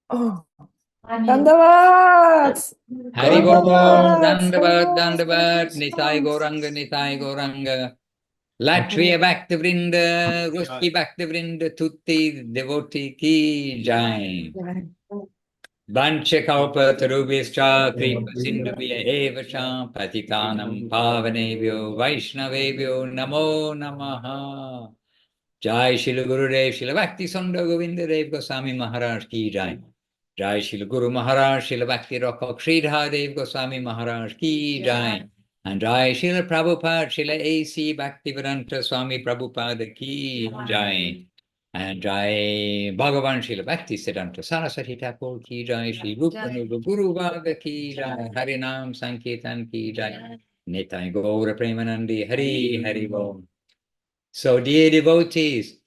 Oh, Dandavat! Haribol, Dandavat! Dandavat, Dandavat, Nitai Goranga. Latvia Bhakti Vrinda, Ruski Bhakti Vrinda, Tutti Devoti Ki Jai. Vancha Kalpa Tarubhischa, Kripa Sindhubhya Evasha, Patitanam Pavanebhyo, Vaishnavebhyo, Namo Namaha. Jai Shila Gurudev, Shila Bhakti Sunda Govinda Dev Goswami Maharaj Ki Jai. Jai Shila Guru Maharaj, Shila Bhakti Rakha Sridhar Dev Goswami Maharaj Ki Jai. And Jai Shila Prabhupada, Shila A.C. Bhaktivedanta Swami Prabhupada Ki Jai. And Jai Bhagavan Shila Bhakti Siddhanta Saraswati Thakur Ki Jai. Shri Rupanuga Guru Bhaga Ki Jai. Harinam Sankirtan Ki Jai. Nitai Gaura Premanandi Hari Hari Bol. So dear devotees,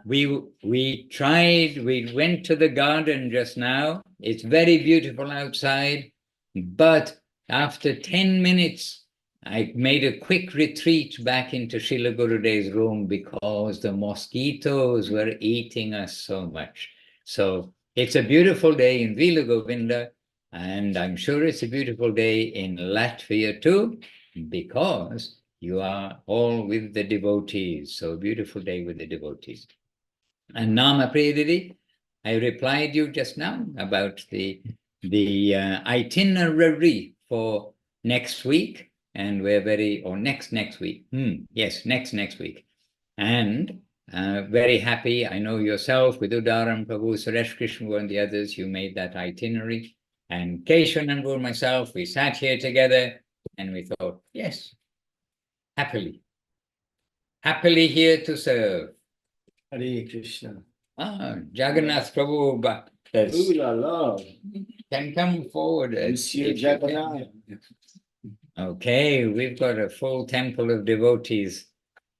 we went to the garden just now. It's very beautiful outside, but after 10 minutes, I made a quick retreat back into Srila Gurudev's room because the mosquitoes were eating us so much. So it's a beautiful day in Vila Govinda, and I'm sure it's a beautiful day in Latvia too, because you are all with the devotees. So a beautiful day with the devotees. And Nama Priyadidi, I replied you just now about the itinerary for next week, and we're next week. Yes, next week. And very happy, I know yourself with Udaram, Prabhu, Suresh Krishna and the others, you made that itinerary. And Keshavananda and myself, we sat here together and we thought, yes, happily here to serve. Hare Krishna. Jagannath Prabhu, but Ooh la la. can come forward. Monsieur Jagannath. Okay, we've got a full temple of devotees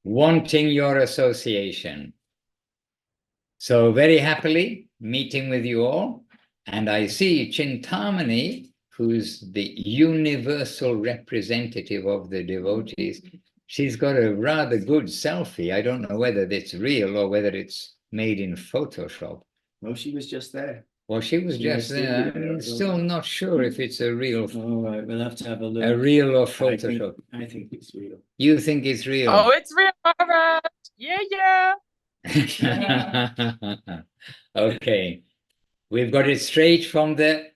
wanting your association. So very happily meeting with you all. And I see Chintamani, who's the universal representative of the devotees. She's got a rather good selfie. I don't know whether it's real or whether it's made in Photoshop. No, she was just there. Well, she was just there. I'm still not sure if it's a real. All right, we'll have to have a look. A real or Photoshop? I think it's real. You think it's real? Oh, it's real, Maharaj! Yeah. Okay. We've got it straight from the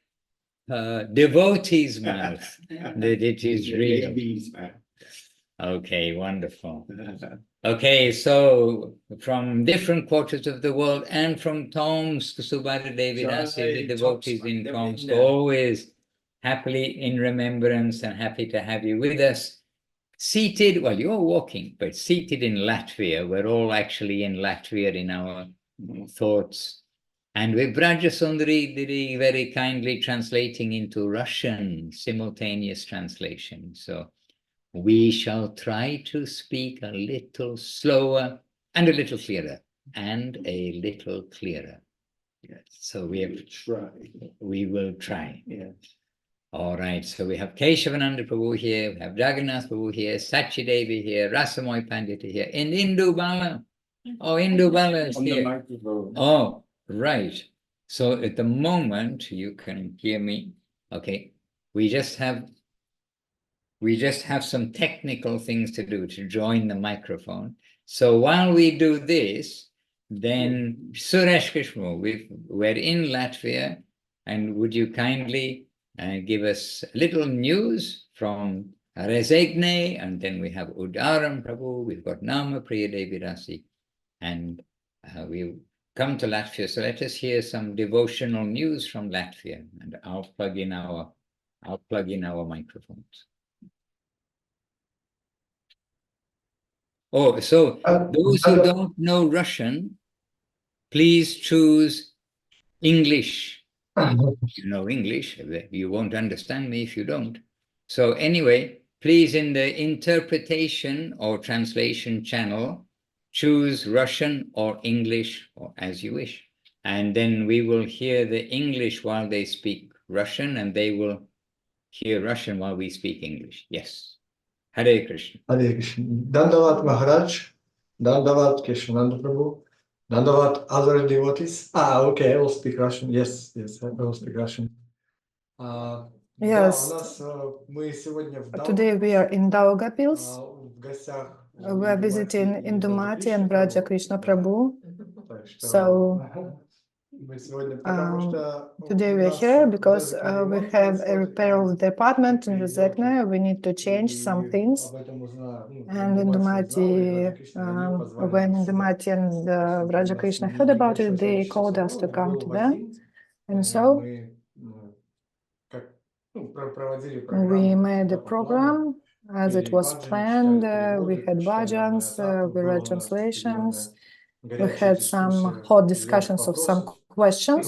devotee's mouth that it is real. Okay, wonderful. Okay, so from different quarters of the world and from Tomsk, Subhadra Devi, Dasi, the devotees in Tomsk, always happily in remembrance and happy to have you with us. Seated, well, you're walking, but seated in Latvia. We're all actually in Latvia in our thoughts. And with Brajasundari Diri very kindly translating into Russian, simultaneous translation. So we shall try to speak a little slower and a little clearer, and a little clearer. Yes. So we will try. Yes. All right, so we have Keshavananda Prabhu here, we have Jagannath Prabhu here, Shachi Devi here, Rasamoi Pandita here, and Indubala. Oh, Indubala is here. On the microphone. Oh, right. So at the moment, you can hear me. Okay, we just have some technical things to do to join the microphone. So while we do this, then Suresh Krishna, we're in Latvia, and would you kindly give us a little news from Resegne, and then we have Udaram Prabhu, we've got Nama Priya Devi Dasi, and we'll come to Latvia. So let us hear some devotional news from Latvia, and I'll plug in our microphones. Oh, so those who don't know Russian, please choose English. You know English, you won't understand me if you don't. So anyway, please, in the interpretation or translation channel, choose Russian or English, or as you wish. And then we will hear the English while they speak Russian, and they will hear Russian while we speak English. Yes. Hare Krishna. Hare Krishna. Dandavat Maharaj, Dandavat Keshavananda Prabhu. Dandavat, other devotees. Okay, I will speak Russian. Yes, I will speak Russian. Yes. Today we are in Daugavpils. We are visiting Indumati and Vraja Krishna Prabhu. So today we are here because we have a repair of the apartment in Rezekne. We need to change some things. And Indumati, when Indumati and Vraja Krishna heard about it, they called us to come to them. And so we made a program as it was planned. We had bhajans, we read translations, we had some hot discussions of some questions.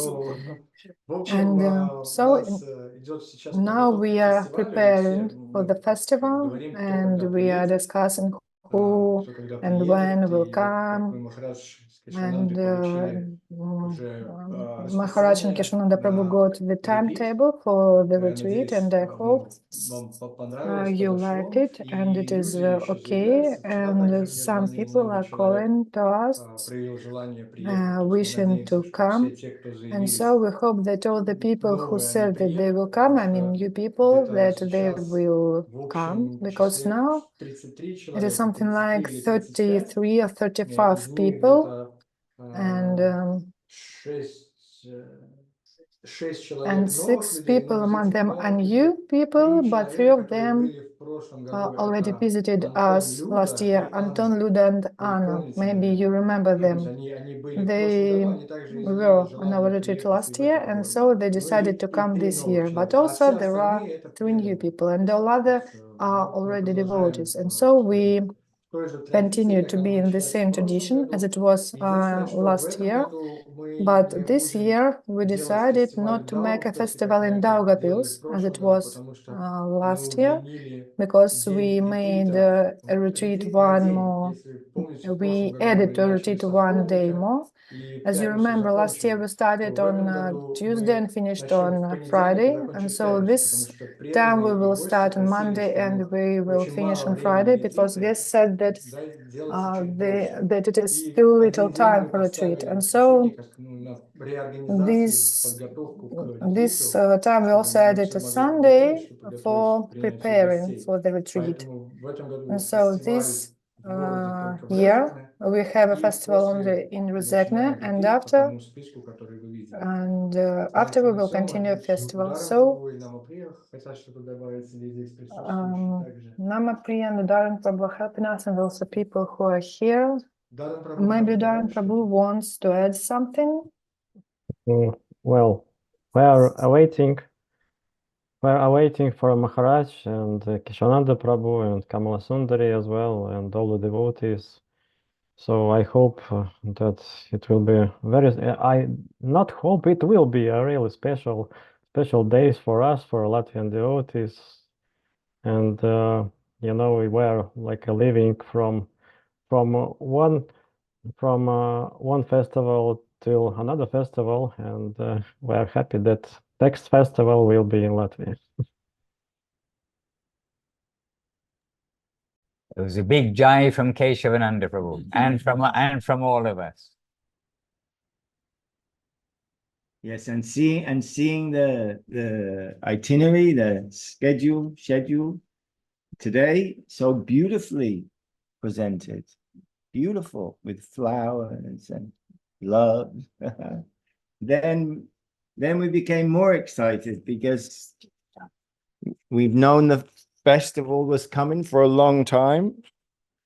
And now we are preparing for the festival and we are discussing who and when will come. And Maharaj and Keshavananda Prabhu got the timetable for the retreat, and I hope you like it and it is okay. And some people are calling to us, wishing to come. And so we hope that all the people who said that they will come, I mean, you people, that they will come, because now it is something like 33 or 35 people. And 6 people among them are new people, but 3 of them already visited us last year, Anton, Luda, and Anna. Maybe you remember them. They were on our retreat last year, and so they decided to come this year. But also there are 3 new people, and all other are already devotees. And so we continue to be in the same tradition as it was last year. But this year we decided not to make a festival in Daugavpils as it was last year, because we made a retreat one more. We added to a retreat 1 day more. As you remember, last year we started on Tuesday and finished on Friday, and so this time we will start on Monday and we will finish on Friday, because guests said that that it is too little time for retreat. And so this time we also added a Sunday for preparing for the retreat. And so this year we have a festival only in Rezekne, and after we will continue a festival. So Nama Priya and Dharan Prabhu are helping us, and also people who are here. Maybe Dharan Prabhu wants to add something. Well, we are awaiting for Maharaj and Keshavananda Prabhu and Kamala Sundari as well, and all the devotees. So I hope that it will be I not hope, it will be a really special days for us, for Latvian devotees. And you know, we were like living from one festival till another festival, and we are happy that next festival will be in Latvia. It was a big jai from Keshavananda Prabhu and from all of us. Yes, and seeing the itinerary, the schedule today, so beautifully presented, beautiful, with flowers and love. Then we became more excited because we've known the festival was coming for a long time,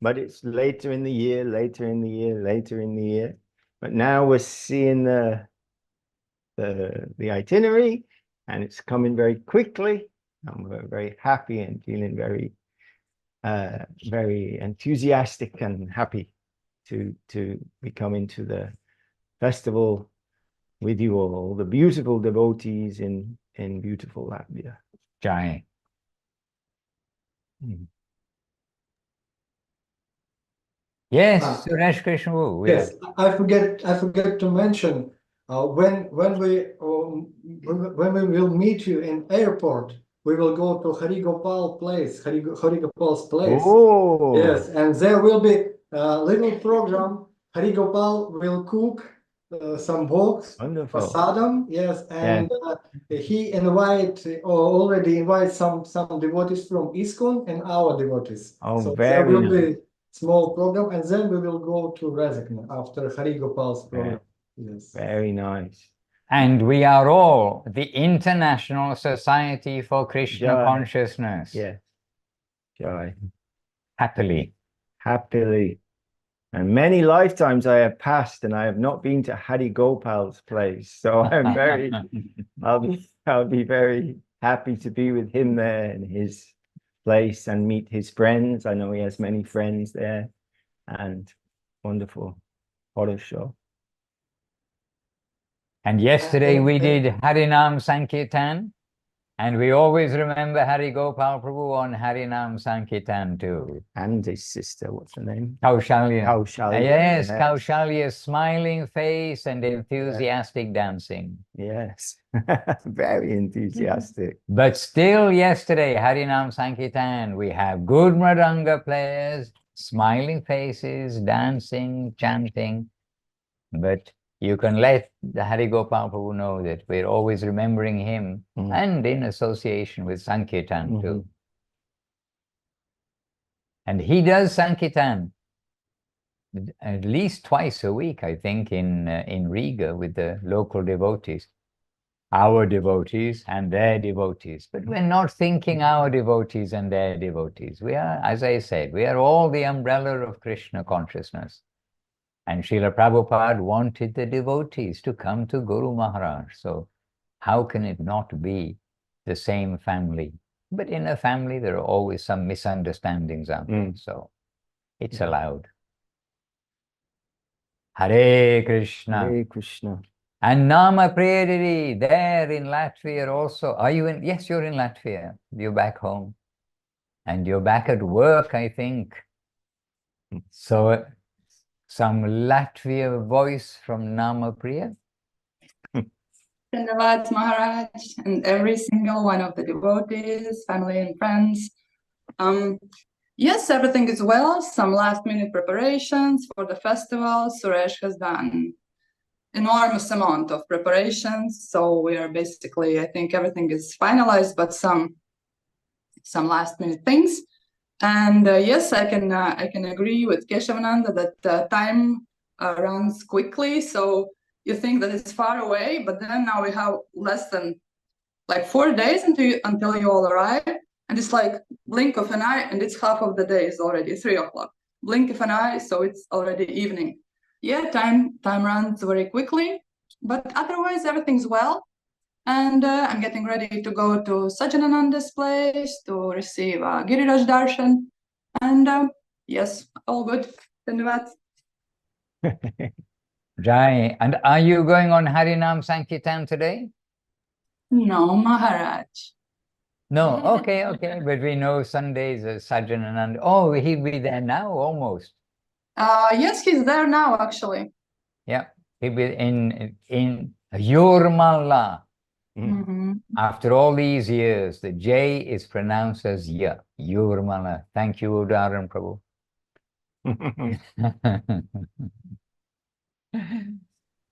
but it's later in the year. But now we're seeing the itinerary, and it's coming very quickly, and we're very happy and feeling very enthusiastic and happy to be coming to the festival with you all, the beautiful devotees in beautiful Latvia. Jai. Yes, Suresh Krishna. Yes, I forget to mention when we will meet you in airport, we will go to Harigopal's place. Oh, Yes, and there will be a little program, Hari Gopal will cook some bhogs, Wonderful. prasadam, yes, and he already invite some devotees from ISKCON and our devotees. Oh, so very there will nice. be small program, and then we will go to Rezekne after Hari Gopal's program. Yes, Very nice. And we are all the International Society for Krishna Joy. Consciousness. Yeah. Joy. Happily. Happily. And many lifetimes I have passed and I have not been to Hari Gopal's place. So I'm very, I'll be very happy to be with him there in his place and meet his friends. I know he has many friends there, and wonderful horror show. And yesterday we did Harinam Sankirtan, and we always remember Hari Gopal Prabhu on Harinam Sankirtan too. And his sister, what's her name? Kaushalya. Kaushalya. Yes, Kaushalya's smiling face and enthusiastic dancing. Yes, very enthusiastic. But still yesterday, Harinam Sankirtan, we have good Mridanga players, smiling faces, dancing, chanting. But you can let the Hari Gopal Prabhu know that we're always remembering him and in association with Sankirtan too. And he does Sankirtan at least twice a week, I think, in Riga with the local devotees. Our devotees and their devotees. But we're not thinking our devotees and their devotees. We are, as I said, we are all the umbrella of Krishna consciousness. And Srila Prabhupada wanted the devotees to come to Guru Maharaj. So how can it not be the same family? But in a family, there are always some misunderstandings out there. So it's allowed. Hare Krishna. Hare Krishna. And Nama Priyadiri there in Latvia also. Are you in? Yes, you're in Latvia. You're back home. And you're back at work, I think. So some Latvia voice from Nama Priya. Dhanyavad Maharaj and every single one of the devotees, family and friends. Yes, everything is well. Some last minute preparations for the festival. Suresh has done enormous amount of preparations. So we are basically, I think everything is finalized, but some last minute things. And yes, I can agree with Keshavananda that time runs quickly. So you think that it's far away, but then now we have less than like 4 days until you all arrive. And it's like blink of an eye and it's half of the day is already 3 o'clock. Blink of an eye, so it's already evening. Yeah, time runs very quickly, but otherwise everything's well. And I'm getting ready to go to Sajanananda's place to receive Giriraj Darshan. And yes, all good. Dhanyavad. Jai. And are you going on Harinam Sankirtan today? No, Maharaj. No, okay. But we know Sundays are Sajanananda. Oh, he'll be there now almost. Yes, he's there now, actually. Yeah, he'll be in Yurmala. After all these years, the J is pronounced as Ya, Yurmala. Thank you, Udaran Prabhu.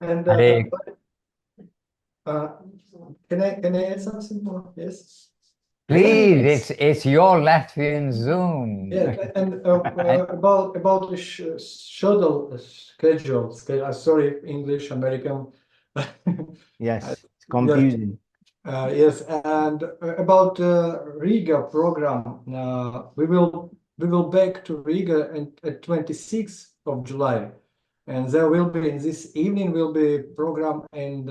And can I add something more? Yes. Please, it's your Latvian Zoom. Yeah, and about the schedule. Sorry, English, American. Yes, it's confusing. Yes, and about Riga program, we will back to Riga at 26th of July, and there will be in this evening will be program in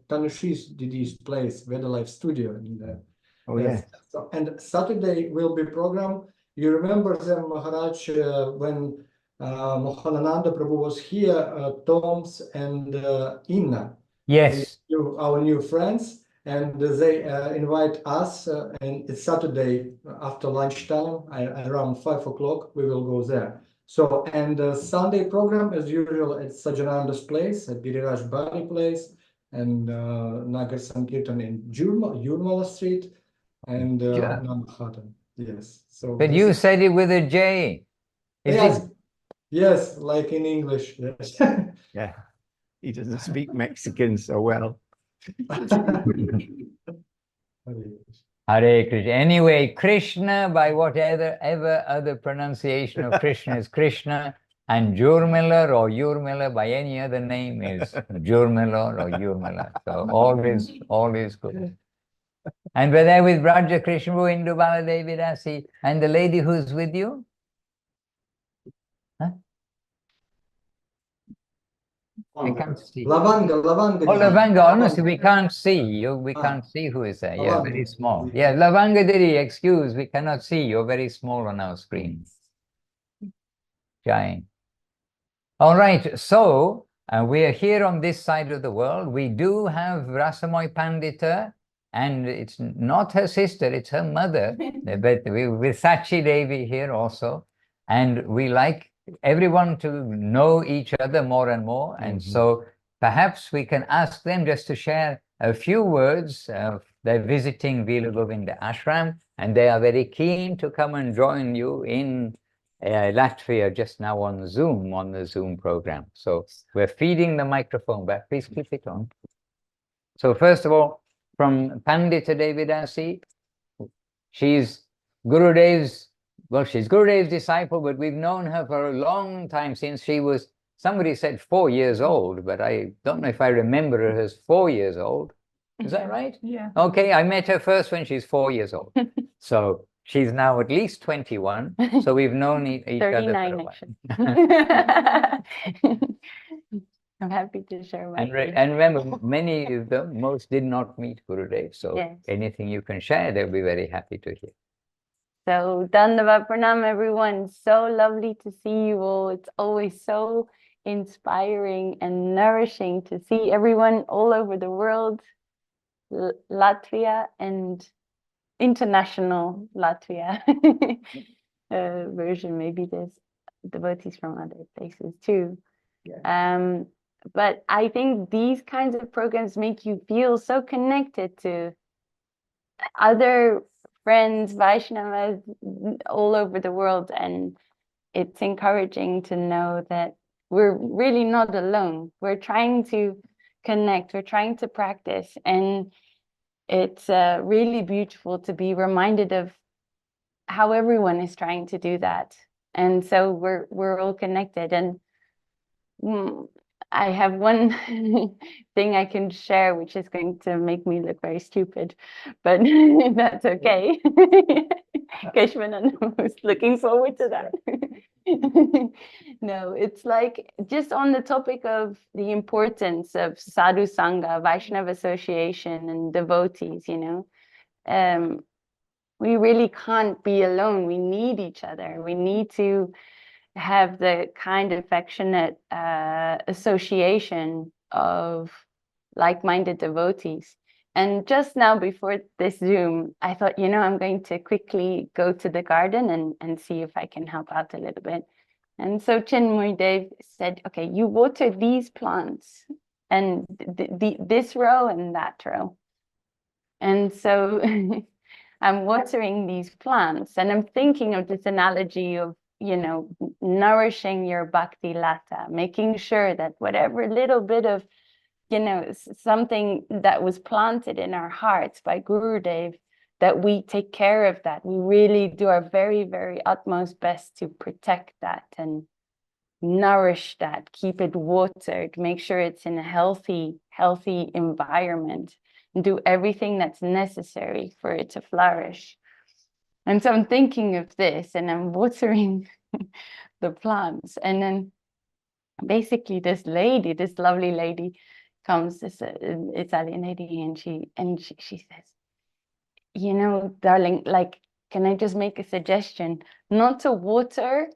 Tanushi's Didi's place, Veda Life Studio. Oh yeah. So, and Saturday will be program. You remember them, Maharaj, when Mohanananda Prabhu was here, Toms and Inna. Yes. Our new friends. And they invite us, and it's Saturday after lunchtime, around 5 o'clock, we will go there. So, and Sunday program, as usual, at Sajananda's place, at Giriraj Bari place, and Nagar Sankirtan in Jurmala Street, and Namahatan. Yes. So. But you said it with a J. Is yes. it? Yes, like in English. Yes. Yeah, he doesn't speak Mexican so well. Hare Krishna. Anyway, Krishna, by whatever other pronunciation of Krishna is Krishna, and Jurmila or Yurmila by any other name is Jurmila or Yurmila. So all is good. And we're there with Braja Krishna, Indubala, Devi, Dasi, and the lady who's with you? Huh? I can't see. Lavanga. Oh, Lavanga, honestly, we can't see you. We can't see who is there. Yeah, very small. Yeah, Lavanga Diri, excuse, we cannot see. You're very small on our screen. Jai. All right, so we are here on this side of the world. We do have Rasamoi Pandita, and it's not her sister, it's her mother. But with Shachi Devi here also. And we like everyone to know each other more and more. And so perhaps we can ask them just to share a few words. They're visiting Vila Govinda Ashram, and they are very keen to come and join you in Latvia just now on the Zoom program. So we're feeding the microphone back. Please keep it on. So first of all, from Pandita Devi Dasi, she's Gurudev's disciple, but we've known her for a long time, since she was, somebody said 4 years old, but I don't know if I remember her as 4 years old. Is that right? Yeah. Okay, I met her first when she's 4 years old. So she's now at least 21. So we've known each other for a while. I'm happy to share my And remember, many of them, most did not meet Gurudev. So yes. Anything you can share, they'll be very happy to hear. So Dandavat Pranam, everyone. So lovely to see you all. It's always so inspiring and nourishing to see everyone all over the world, Latvia and international Latvia version. Maybe there's devotees from other places too. Yeah. But I think these kinds of programs make you feel so connected to other friends, Vaishnavas all over the world, and it's encouraging to know that we're really not alone. We're trying to connect, we're trying to practice, and it's really beautiful to be reminded of how everyone is trying to do that. And so we're all connected. And I have one thing I can share, which is going to make me look very stupid, but that's okay. Keshavananda was looking forward to that. No, it's like just on the topic of the importance of sadhu sangha, Vaishnava association, and devotees, you know. We really can't be alone. We need each other. We need to have the kind of affectionate association of like-minded devotees. And just now before this Zoom, I thought, you know, I'm going to quickly go to the garden and see if I can help out a little bit. And so Chinmoy Dev said, okay, you water these plants and this row and that row. And so I'm watering these plants, and I'm thinking of this analogy of, you know, nourishing your bhakti lata, making sure that whatever little bit of, you know, something that was planted in our hearts by Gurudev, that we take care of that. We really do our very, very utmost best to protect that and nourish that, keep it watered, make sure it's in a healthy environment, and do everything that's necessary for it to flourish. And so I'm thinking of this, and I'm watering the plants, and then basically this lovely lady comes, this Italian lady, and she says, you know, darling, like, can I just make a suggestion? Not to water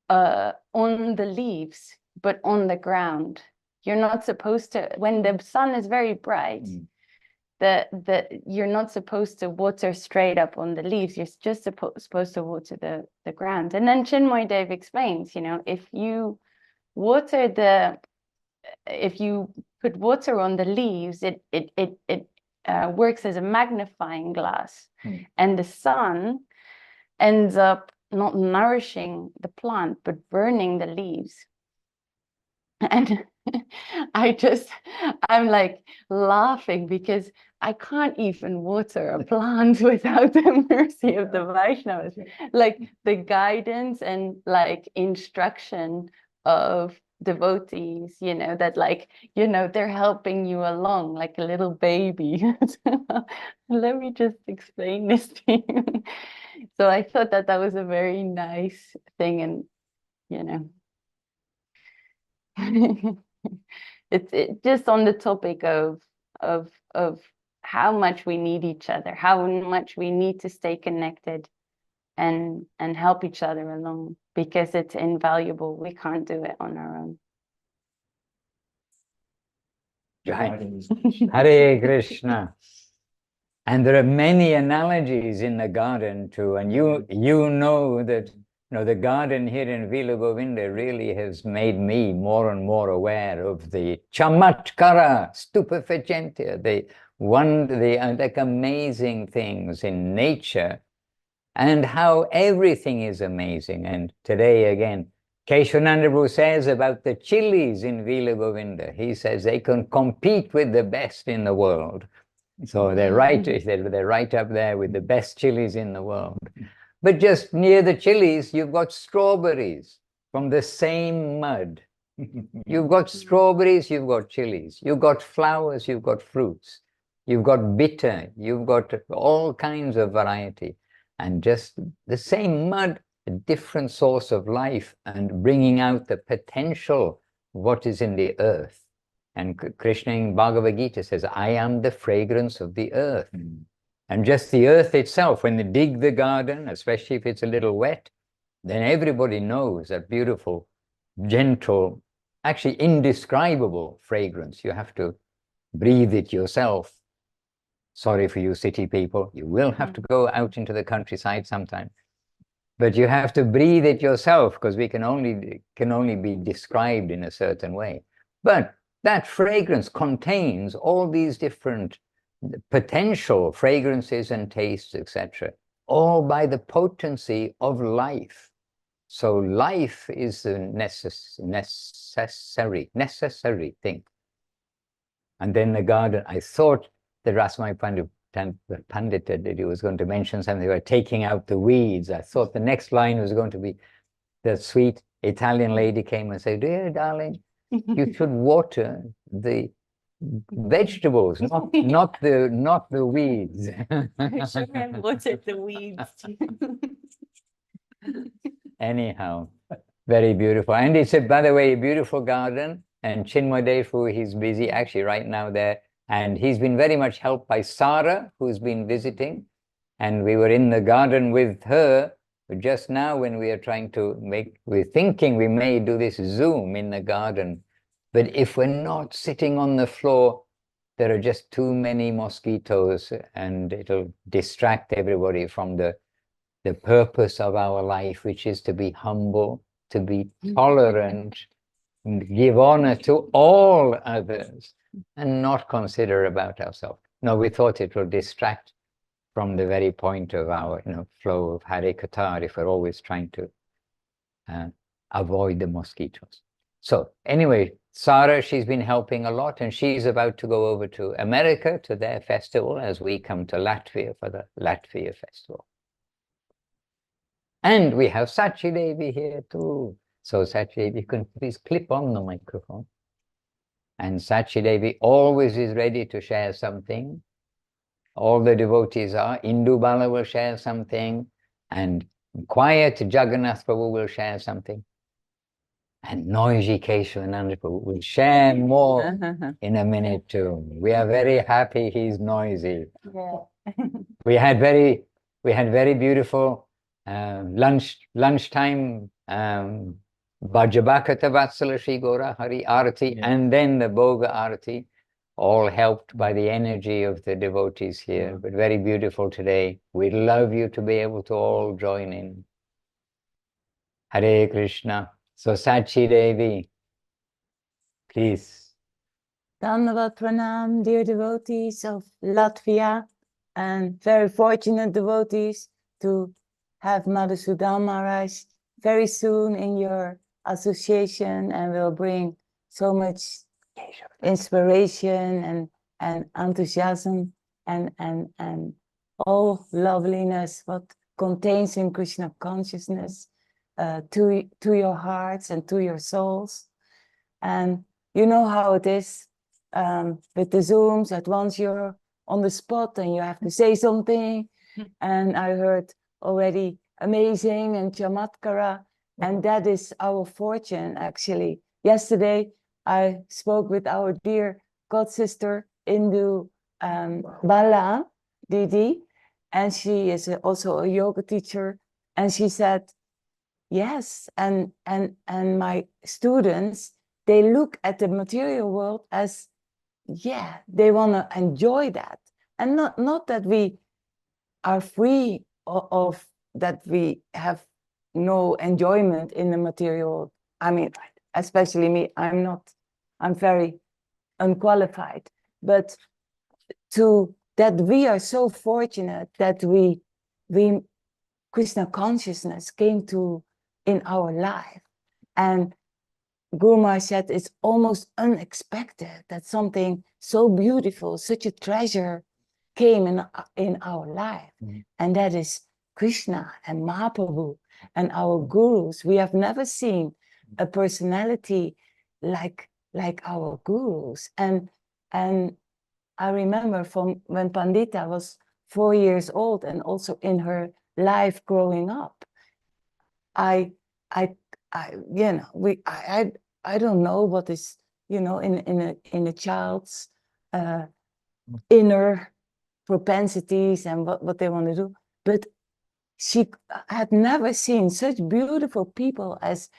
on the leaves, but on the ground. You're not supposed to, when the sun is very bright, you're not supposed to water straight up on the leaves. You're just supposed to water the ground. And then Chinmoy Dev explains, you know, if you put water on the leaves, it works as a magnifying glass, and the sun ends up not nourishing the plant, but burning the leaves. And I'm like laughing because I can't even water a plant without the mercy of the Vaishnavas. Like the guidance and like instruction of devotees, you know, that like, you know, they're helping you along like a little baby. Let me just explain this to you. So I thought that that was a very nice thing, and you know, it's just on the topic of how much we need each other, how much we need to stay connected and help each other along, because it's invaluable. We can't do it on our own. Hare Krishna. And there are many analogies in the garden too, and you know that the garden here in Vila Govinda really has made me more and more aware of the chamatkara stupefacentia, the like amazing things in nature, and how everything is amazing. And today again, Keshavananda Prabhu says about the chilies in Vila Govinda, he says they can compete with the best in the world. So they're right up there with the best chilies in the world. But just near the chilies, you've got strawberries from the same mud. You've got strawberries, you've got chilies. You've got flowers, you've got fruits. You've got bitter, you've got all kinds of variety. And just the same mud, a different source of life and bringing out the potential of what is in the earth. And Krishna in Bhagavad Gita says, I am the fragrance of the earth. And just the earth itself, when they dig the garden, especially if it's a little wet, then everybody knows that beautiful, gentle, actually indescribable fragrance. You have to breathe it yourself. Sorry for you city people, you will have to go out into the countryside sometime. But you have to breathe it yourself, because we can only be described in a certain way. But that fragrance contains all these different potential fragrances and tastes, etc., all by the potency of life. So life is a necessary thing. And then the garden, I thought the Rasamoi Pandita that he was going to mention something about taking out the weeds. I thought the next line was going to be the sweet Italian lady came and said, dear darling, you should water the vegetables, not the weeds. I should have watered the weeds. Anyhow, very beautiful. And it's, by the way, a beautiful garden. And Chinmoy Defu, he's busy actually right now there. And he's been very much helped by Sarah, who's been visiting. And we were in the garden with her just now when we are trying to we're thinking we may do this Zoom in the garden. But if we're not sitting on the floor, there are just too many mosquitoes and it'll distract everybody from the purpose of our life, which is to be humble, to be tolerant, and give honor to all others and not consider about ourselves. No, we thought it will distract from the very point of our flow of Hare Katha if we're always trying to avoid the mosquitoes. So anyway, Sarah, she's been helping a lot, and she's about to go over to America to their festival as we come to Latvia for the Latvia festival. And we have Shachi Devi here too. So Shachi Devi, you can please clip on the microphone. And Shachi Devi always is ready to share something. All the devotees are. Indubala will share something. And quiet Jagannath Prabhu will share something. And noisy Keshavananda Prabhu will share more in a minute too. We are very happy he's noisy. Yeah. We had very beautiful lunchtime Bhajabhakata Vatsala Shri Gora Hari Arati, and then the Bhoga Arati, all helped by the energy of the devotees here. But very beautiful today. We'd love you to be able to all join in. Hare Krishna. So Shachi Devi, please. Dandavat Pranam, dear devotees of Latvia, and very fortunate devotees to have Madhusudan Maharaj very soon in your association and will bring so much inspiration and enthusiasm and all loveliness what contains in Krishna consciousness to your hearts and to your souls. And you know how it is with the Zooms, at once you're on the spot and you have to say something. And I heard already amazing and chamatkara, and that is our fortune actually. Yesterday, I spoke with our dear god sister Indubala, Didi, and she is also a yoga teacher, and she said, yes, and my students, they look at the material world as, yeah, they want to enjoy that, and not that we are free of that we have no enjoyment in the material world. I mean, especially me, I'm very unqualified, but that we are so fortunate that we Krishna consciousness came to in our life, and Guru Maharaj said it's almost unexpected that something so beautiful, such a treasure, came in our life, and that is Krishna and Mahaprabhu and our gurus. We have never seen a personality like our gurus, and I remember from when Pandita was 4 years old, and also in her life growing up, I you know, I don't know what is, you know, in a child's inner propensities and what they want to do, but she had never seen such beautiful people as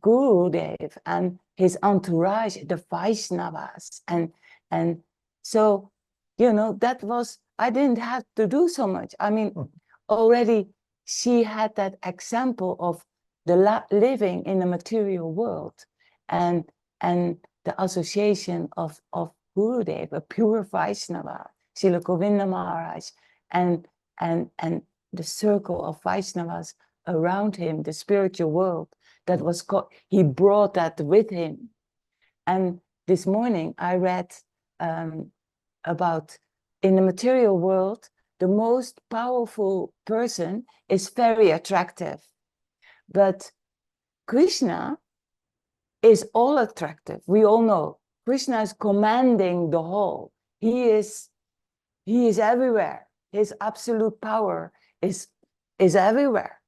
Gurudev and his entourage, the Vaishnavas, and so, you know, that was, I didn't have to do so much. I mean, already she had that example of the living in the material world, and the association of Gurudev, a pure Vaishnava, Srila Govinda Maharaj, and the circle of Vaishnavas around him, the spiritual world that was called, he brought that with him. And this morning I read about, in the material world, the most powerful person is very attractive, but Krishna is all attractive. We all know Krishna is commanding the whole. He is everywhere. His absolute power is everywhere,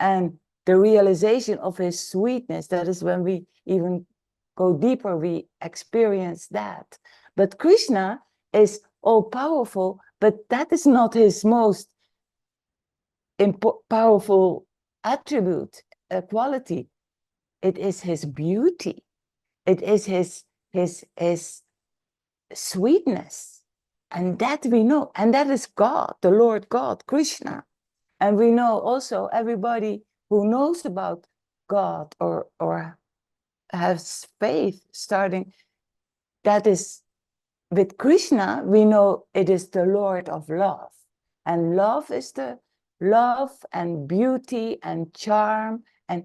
and the realization of his sweetness, that is when we even go deeper, we experience that. But Krishna is all powerful, but that is not his most powerful attribute, quality. It is his beauty. It is his sweetness. And that we know, and that is God, the Lord God, Krishna. And we know also, everybody who knows about God or has faith starting, that is, with Krishna, we know it is the Lord of love. And love is the love and beauty and charm and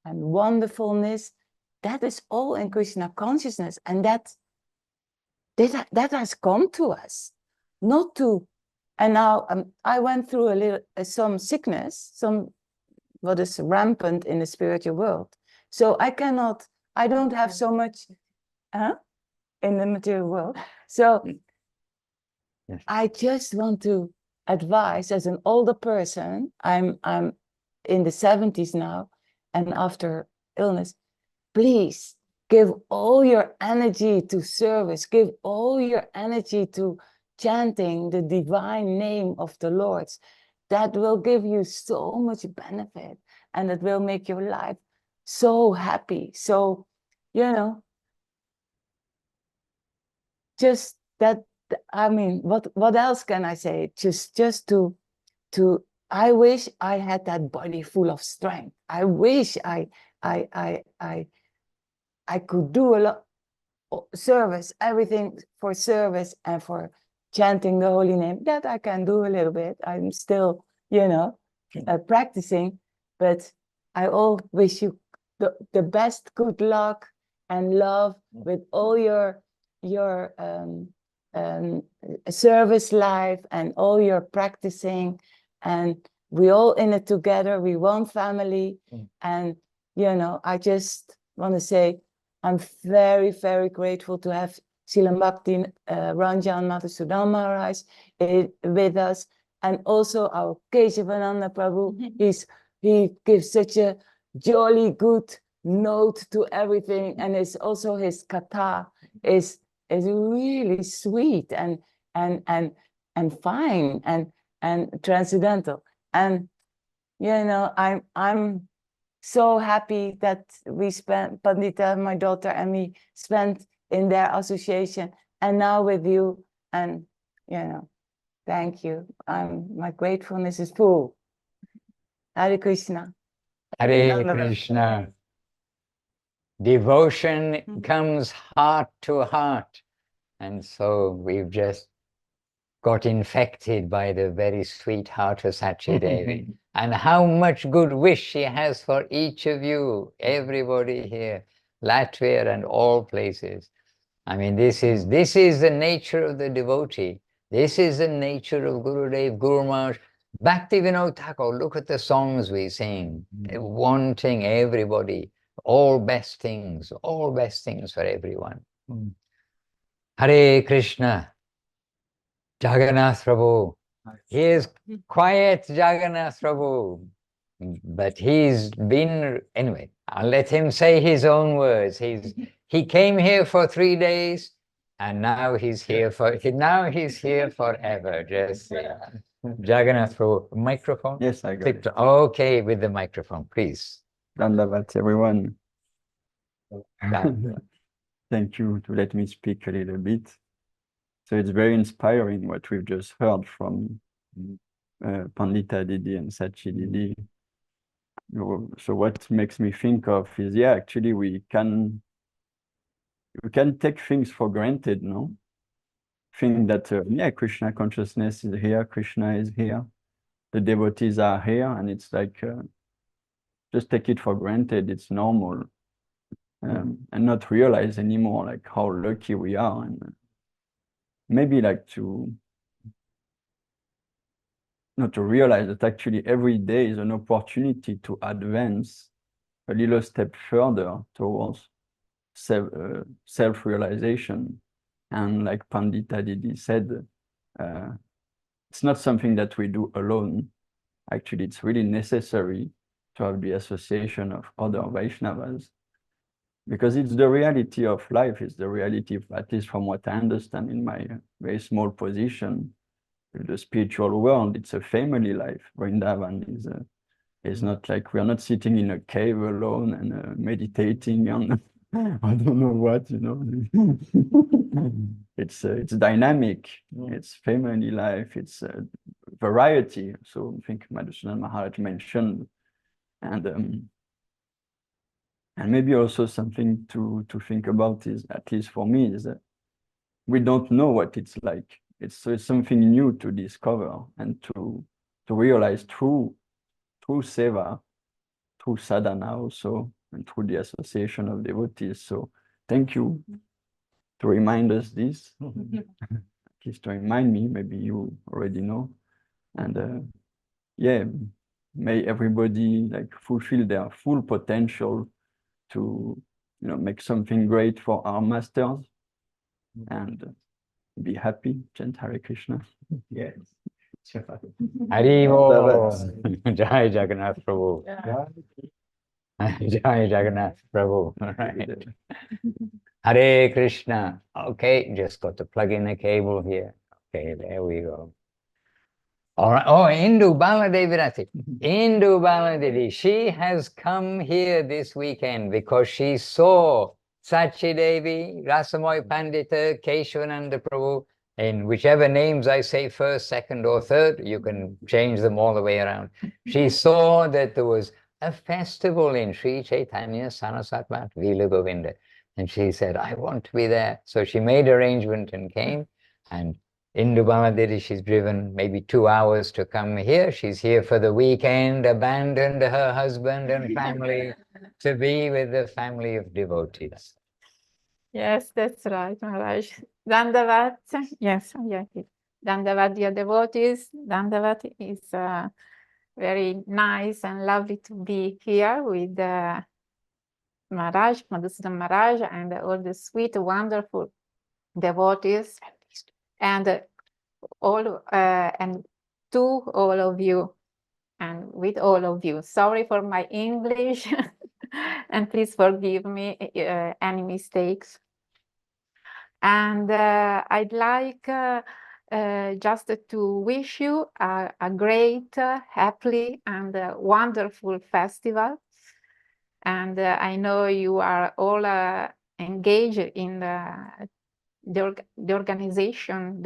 wonderfulness. That is all in Krishna consciousness. And that has come to us, not to. And now I went through a little some sickness, what is rampant in the spiritual world. So I don't have so much in the material world. So yes. I just want to advise, as an older person, I'm in the 70s now, and after illness, please give all your energy to service, give all your energy to chanting the divine name of the Lord. That will give you so much benefit, and it will make your life so happy. So, you know, just that, I mean, what else can I say? Just to I wish I had that body full of strength. I wish I could do a lot of service, everything for service and for chanting the holy name. That I can do a little bit. I'm still, practicing, but I all wish you the best good luck and love with all your service life and all your practicing, and we all in it together. We one family, and I just want to say I'm very, very grateful to have Srila Bhakti Ranjan Madhusudan Maharaj with us, and also our Keshavananda Prabhu. He gives such a jolly good note to everything, and it's also his katha is really sweet and fine and transcendental. And I'm so happy that we spent, Pandita, my daughter, and me spent in their association, and now with you, and thank you. My gratefulness is full. Hare Krishna. Hare Krishna. Devotion comes heart to heart. And so we've just got infected by the very sweet heart of Shachi Devi. And how much good wish she has for each of you, everybody here, Latvia and all places. I mean, this is the nature of the devotee. This is the nature of Gurudev, Guru Maharaj. Bhakti Vinod Thakur, look at the songs we sing, wanting everybody, all best things for everyone. Hare Krishna, Jagannath Prabhu. He is quiet, Jagannath Prabhu, but he's been, anyway, I'll let him say his own words. He came here for 3 days, and now he's here forever. Just Jagannath Prabhu, microphone? Yes, I got it. Okay, with the microphone, please. Dandavat, everyone. Thank you to let me speak a little bit. So it's very inspiring what we've just heard from Pandita Didi and Shachi Didi. So what makes me think of is, actually we can take things for granted, no? Think that, Krishna consciousness is here, Krishna is here, the devotees are here, and it's like, just take it for granted, it's normal. And not realize anymore like how lucky we are, and maybe like not to realize that actually every day is an opportunity to advance a little step further towards self-realization. And like Pandita Didi said, it's not something that we do alone. Actually, it's really necessary to have the association of other Vaishnavas, because it's the reality of life. It's the reality of, at least from what I understand in my very small position, the spiritual world. It's a family life. Vrindavan is not like, we are not sitting in a cave alone and meditating on I don't know what, It's dynamic. It's family life. It's variety. So I think Madhusudan Maharaj mentioned, and maybe also something to think about is, at least for me, is that we don't know what it's like. It's something new to discover and to realize through seva, through sadhana also, and through the association of devotees. So thank you to remind us this, at least to remind me. Maybe you already know. And may everybody like fulfill their full potential to make something great for our masters, and be happy. Chant Hare Krishna. Yes. Haribo. Jai Jagannath Prabhu. Jai Jagannath Prabhu. Right. Hare Krishna. Okay, just got to plug in the cable here. Okay, there we go. All right. Oh, Indubala Devi. Indubala Devi. She has come here this weekend because she saw Shachi Devi, Rasamoi Pandita, Keshavananda Prabhu, in whichever names I say first, second, or third. You can change them all the way around. She saw that there was a festival in Sri Chaitanya Saraswat Vila Govinda. And she said, I want to be there. So she made arrangement and came. And Indubala Didi, she's driven maybe 2 hours to come here. She's here for the weekend, abandoned her husband and family to be with the family of devotees. Yes, that's right, Maharaj. Dandavat, yes, yeah. Dandavat, dear devotees. Dandavat is very nice and lovely to be here with Maharaj, Madhusudan Maharaj, and all the sweet, wonderful devotees, and all and to all of you, and with all of you. Sorry for my English, and please forgive me any mistakes. And I'd like just to wish you a great, happy, and wonderful festival. And I know you are all engaged in the organization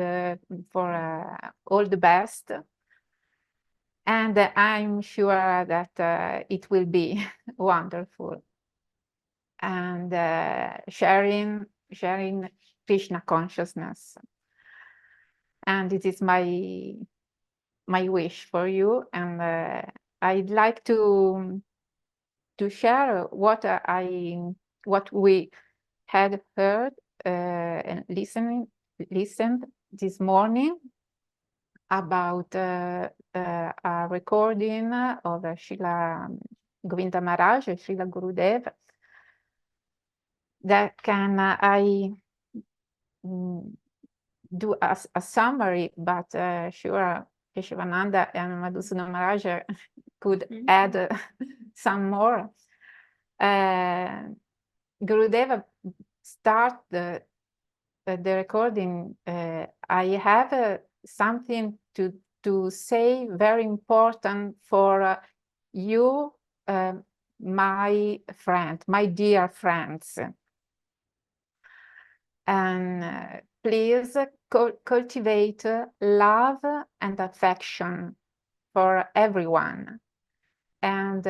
for all the best. And I'm sure that it will be wonderful. And sharing Krishna consciousness. And it is my wish for you. And I'd like to share what we had heard and listened this morning about a recording of Srila Govinda Maharaj, Srila Gurudev, that can I do a summary, but sure Keshavananda and Madhusudan Maharaj could add some more. Gurudev start the recording. I have something to say very important for you, my friend, my dear friends. And please cultivate love and affection for everyone. And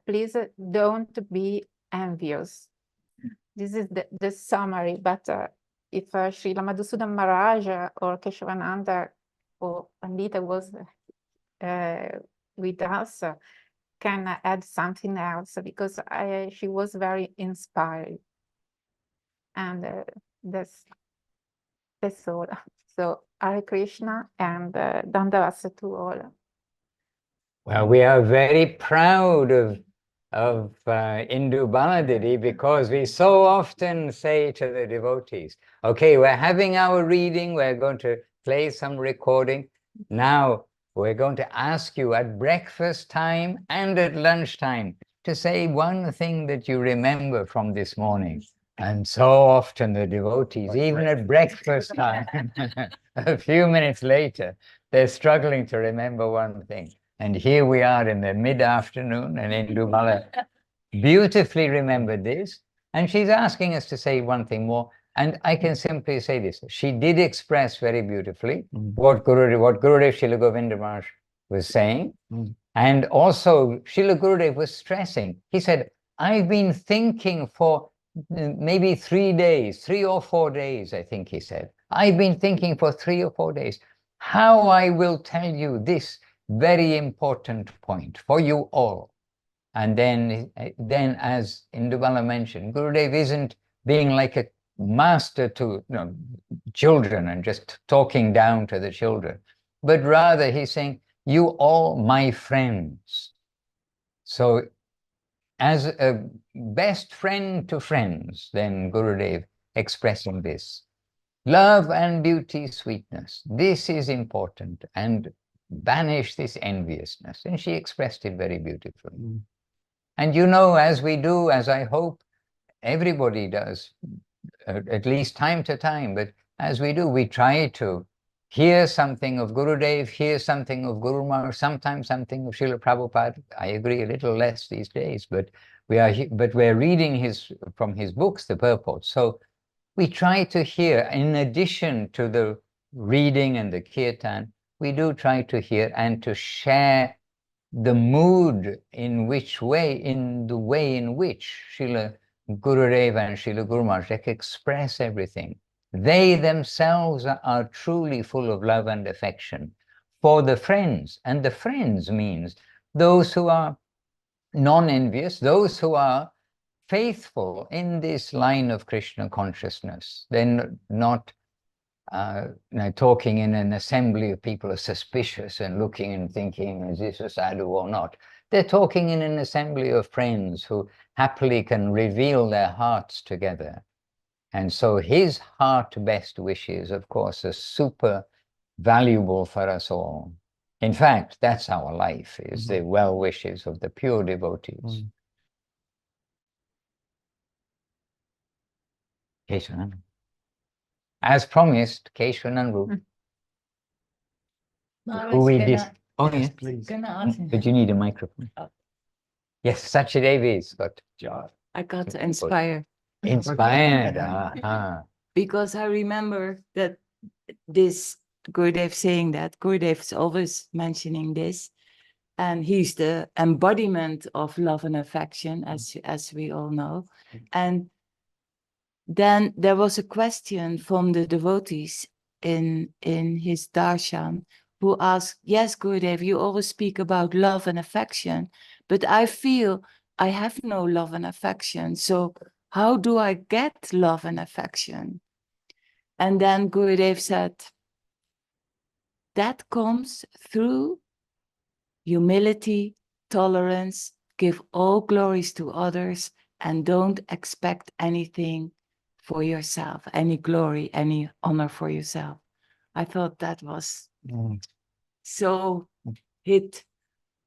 please don't be envious. This is the summary, but if Srila Madhusudan Maharaj or Keshavananda or Pandita was with us, can add something else, because she was very inspired. And that's all. So Hare Krishna and Dandavasa to all. Well, we are very proud of Indubala Didi, because we so often say to the devotees, okay, we're having our reading, we're going to play some recording. Now we're going to ask you at breakfast time and at lunchtime to say one thing that you remember from this morning. And so often the devotees, even at breakfast time, a few minutes later, they're struggling to remember one thing. And here we are in the mid-afternoon, and Indubala beautifully remembered this. And she's asking us to say one thing more. And I can simply say this. She did express very beautifully what Gurudev Srila Govinda Maharaj was saying. And also Srila Gurudev was stressing. He said, I've been thinking for maybe 3 days, 3 or 4 days, I think he said. I've been thinking for 3 or 4 days how I will tell you this very important point for you all. And then as Indubala mentioned, Gurudev isn't being like a master to children and just talking down to the children, but rather he's saying, you all my friends. So as a best friend to friends, then Gurudev expressing this. Love and beauty, sweetness, this is important, and banish this enviousness. And she expressed it very beautifully. And as we do, as I hope everybody does, at least time to time, but as we do, we try to hear something of Gurudev, hear something of Guru Maharaj, sometimes something of Srila Prabhupada. I agree, a little less these days, but we're reading from his books, the purport. So we try to hear, in addition to the reading and the kirtan, we do try to hear and to share the mood in the way in which Srila Gurudev and Srila Guru Maharaj express everything. They themselves are truly full of love and affection for the friends. And the friends means those who are non-envious, those who are faithful in this line of Krishna consciousness. They're not talking in an assembly of people who are suspicious and looking and thinking, is this a sadhu or not? They're talking in an assembly of friends who happily can reveal their hearts together. And so his heart best wishes, of course, are super valuable for us all. In fact, that's our life, is the well wishes of the pure devotees. Keshavananda. As promised, Keshavananda. Who we did. Oh, yes, please. But you need a microphone. Oh. Yes, Shachi Devi's got. I got inspired. Inspired. Because I remember that this Gurudev saying that. Gurudev is always mentioning this. And he's the embodiment of love and affection, as we all know. And then there was a question from the devotees in his darshan who asked, yes, Gurudev, you always speak about love and affection, but I feel I have no love and affection. So how do I get love and affection? And then Gurudev said, that comes through humility, tolerance, give all glories to others, and don't expect anything for yourself, any glory, any honor for yourself. I thought that was so hit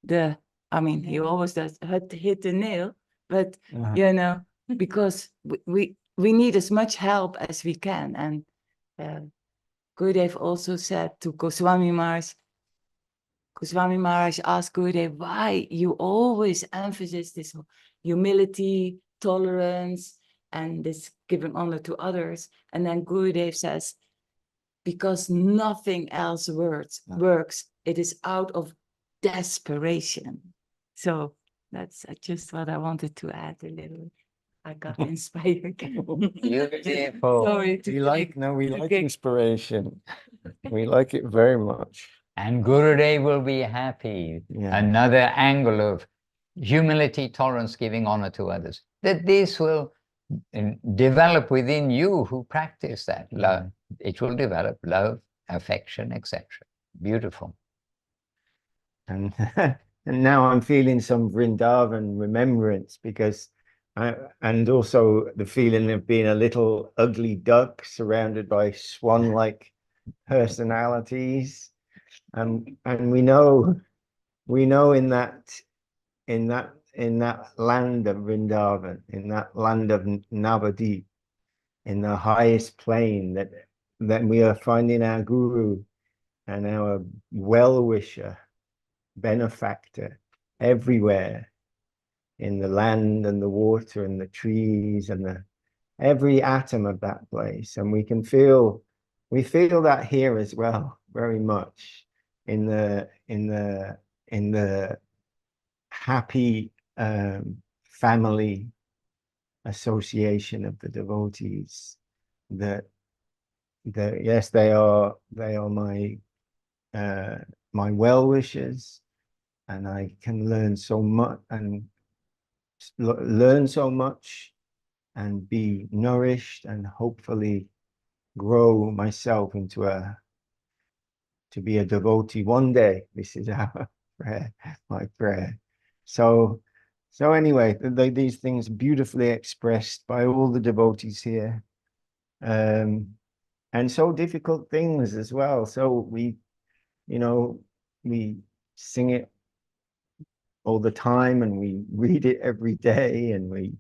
the, I mean, he always does hit the nail, but you know, because we need as much help as we can. And Gurudev also said to Goswami Maharaj asked Gurudev, why you always emphasize this humility, tolerance, and this giving honor to others. And then Gurudev says, because nothing else works. It is out of desperation. So that's just what I wanted to add a little. I got inspired. Beautiful. Sorry. We like inspiration. We like it very much. And Gurudev will be happy. Yeah. Another angle of humility, tolerance, giving honor to others. That this will develop within you who practice that love. It will develop love, affection, etc. Beautiful. And and now I'm feeling some Vrindavan remembrance because and also the feeling of being a little ugly duck surrounded by swan-like personalities. And we know in that land of Vrindavan, in that land of Navadip, in the highest plane, that we are finding our guru and our well-wisher, benefactor everywhere, in the land and the water and the trees and every atom of that place. And we feel that here as well, very much in the happy family association of the devotees. That yes, they are my my well-wishers, and I can learn so much and be nourished and hopefully grow myself to be a devotee one day. This is our prayer, my prayer. So anyway, these things beautifully expressed by all the devotees here, and so difficult things as well. So we sing it all the time, and we read it every day, and we,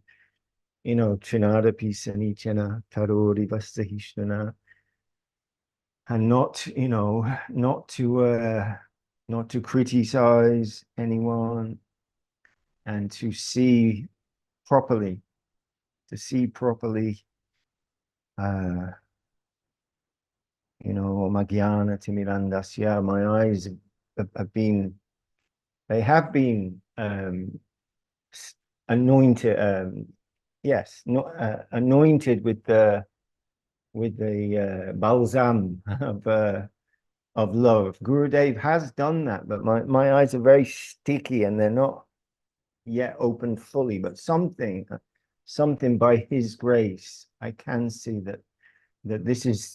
Trinada Pisanichana Tarori Vastahishnana, and not to criticize anyone, and to see properly, Magyana Timirandasya, my eyes have been anointed, anointed with the balsam of love. Gurudev has done that, but my eyes are very sticky and they're not yet open fully. But something by His grace, I can see that this is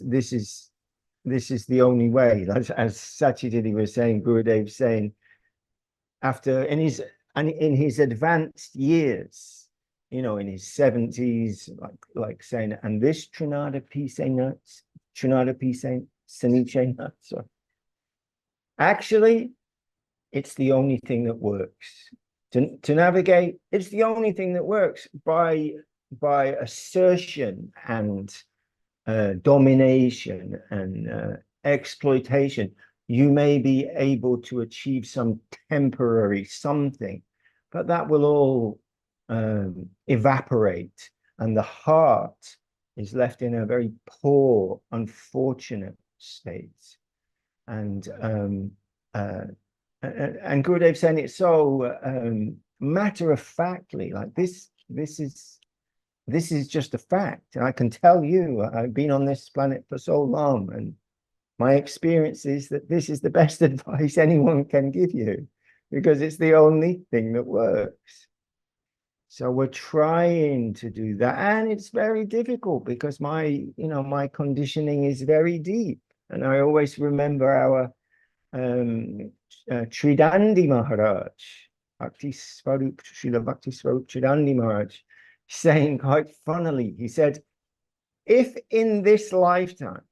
the only way. As Shachi was saying, Gurudev saying, after in his advanced years, you know, in his 70s, like saying, and this Trinada Pisena, so actually, it's the only thing that works. To navigate, it's the only thing that works. By assertion and domination and exploitation, you may be able to achieve some temporary something, but that will all evaporate, and the heart is left in a very poor, unfortunate state. And Gurudev saying it so matter-of-factly, like this is just a fact. And I can tell you, I've been on this planet for so long, and my experience is that this is the best advice anyone can give you, because it's the only thing that works. So we're trying to do that, and it's very difficult because my conditioning is very deep. And I always remember our Tridandi Maharaj, Srila Bhakti Swarup Tridandi Maharaj, saying quite funnily, he said, if in this lifetime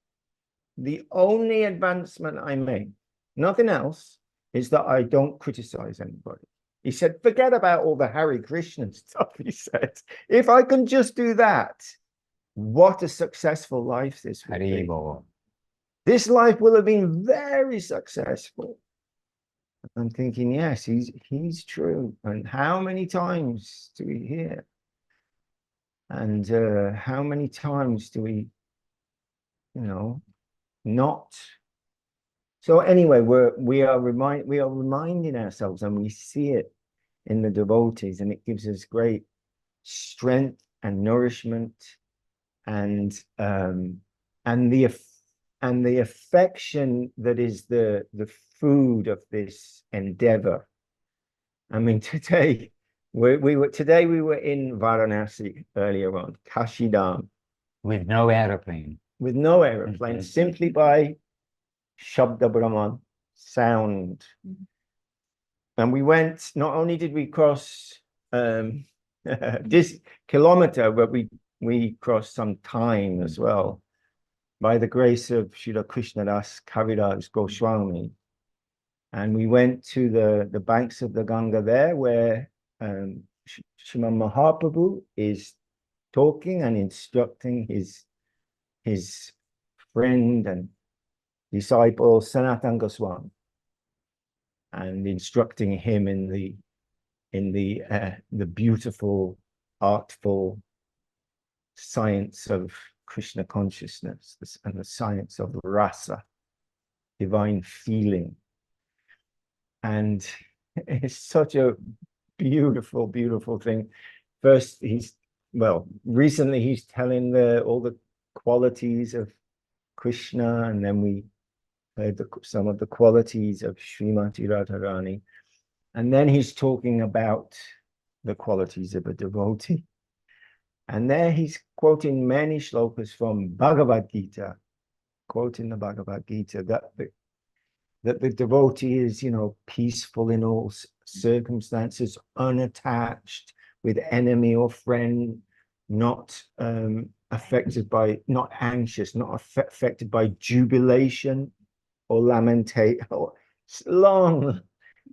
the only advancement I make, nothing else, is that I don't criticize anybody. He said, forget about all the Hare Krishna stuff, he said. If I can just do that, what a successful life this would be. This life will have been very successful. I'm thinking, yes, he's true. And how many times do we hear? And how many times do we, not? So anyway, we are reminding ourselves, and we see it in the devotees, and it gives us great strength and nourishment, and the affection that is the food of this endeavor. I mean, today we were in Varanasi earlier on, Kashidam, with no aeroplane. With no aeroplane, simply by Shabda Brahman, sound. And we went, not only did we cross this kilometer, but we crossed some time as well, by the grace of Srila Krishnadas Kaviraj Goswami. And we went to the banks of the Ganga there, where Sriman Mahaprabhu is talking and instructing his friend and disciple Sanatana Goswami, and instructing him in the beautiful, artful science of Krishna consciousness and the science of rasa, divine feeling. And it's such a beautiful, beautiful thing. First, recently he's telling all the qualities of Krishna, and then we heard some of the qualities of Srimati Radharani, and then he's talking about the qualities of a devotee. And there he's quoting many shlokas from Bhagavad Gita, quoting the Bhagavad Gita, that the devotee is, peaceful in all circumstances, unattached with enemy or friend, not affected by, not anxious, not affected by jubilation or lamentation. Long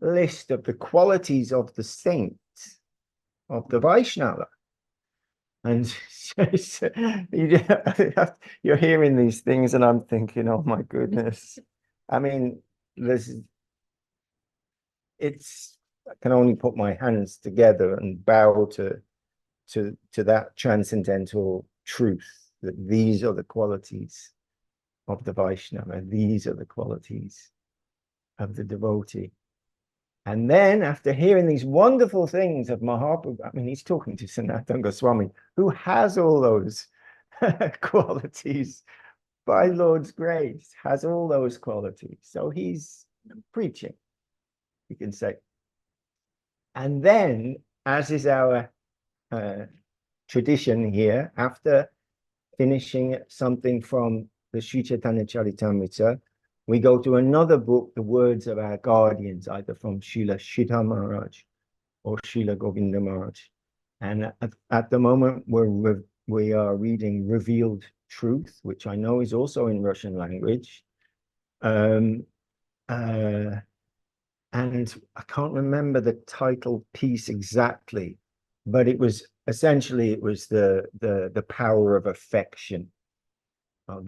list of the qualities of the saints, of the Vaishnava. And you're hearing these things, and I'm thinking, oh my goodness. I mean, I can only put my hands together and bow to that transcendental truth, that these are the qualities of the Vaishnava, these are the qualities of the devotee. And then, after hearing these wonderful things of Mahaprabhu, I mean, he's talking to Sanatana Goswami, who has all those qualities by Lord's grace, has all those qualities. So he's preaching, you can say. And then, as is our tradition here, after finishing something from the Sri Chaitanya Charitamrita, we go to another book, the words of our guardians, either from Srila Shita Maharaj or Srila Govinda Maharaj. And at the moment, we are reading Revealed Truth, which I know is also in Russian language. And I can't remember the title piece exactly, but it was essentially the power of affection, the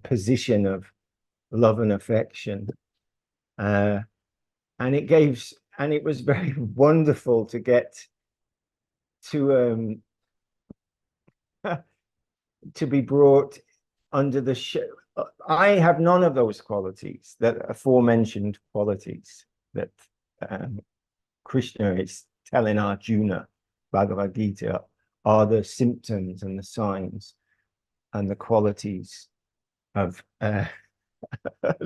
position of love and affection, and it was very wonderful to get to to be brought under the I have none of those qualities, that aforementioned qualities that Krishna is telling Arjuna, Bhagavad Gita, are the symptoms and the signs and the qualities of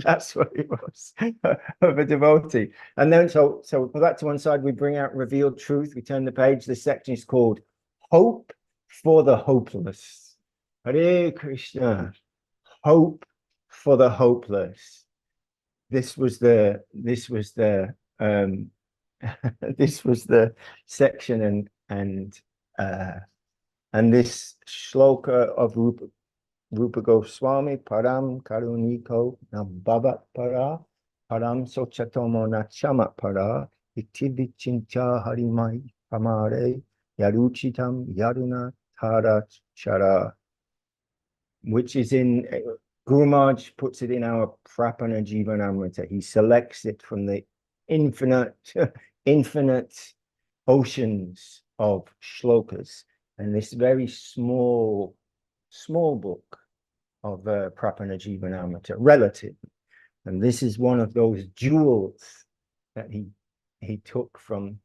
that's what it was, of a devotee. And then so for that to one side, we bring out Revealed Truth. We turn the page. This section is called Hope for the Hopeless. Hare Krishna. Hope for the hopeless. This was the this was the section and this shloka of Rupa Goswami, Param Karuniko Nabhavat Para, Param Sochatomo Nachama Para, Itivichincha Harimai Pamare, Yaruchitam Yaruna Tara Chara, which is in, Guru Maharaj puts it in our Prapana Jivanamrita. He selects it from the infinite oceans of shlokas, and this very small book of Prapana Jivanamrita, relative. And this is one of those jewels that he took from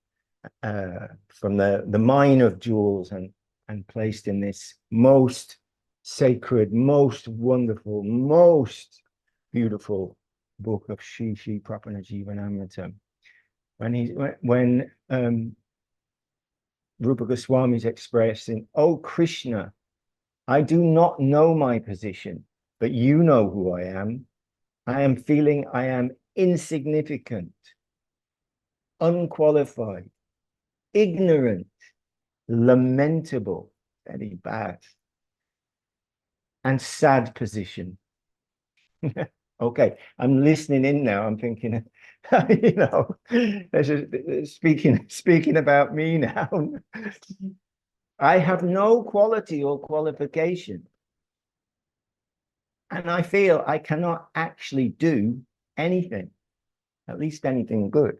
the mine of jewels and placed in this most sacred, most wonderful, most beautiful book of Shri Prapana Jivanamrita. When Rupa Goswami is expressing, "Oh Krishna, I do not know my position, but you know who I am. I am feeling I am insignificant, unqualified, ignorant, lamentable," very bad, and sad position. Okay, I'm listening in now. I'm thinking, you know, speaking about me now. I have no quality or qualification, and I feel I cannot actually do anything, at least anything good.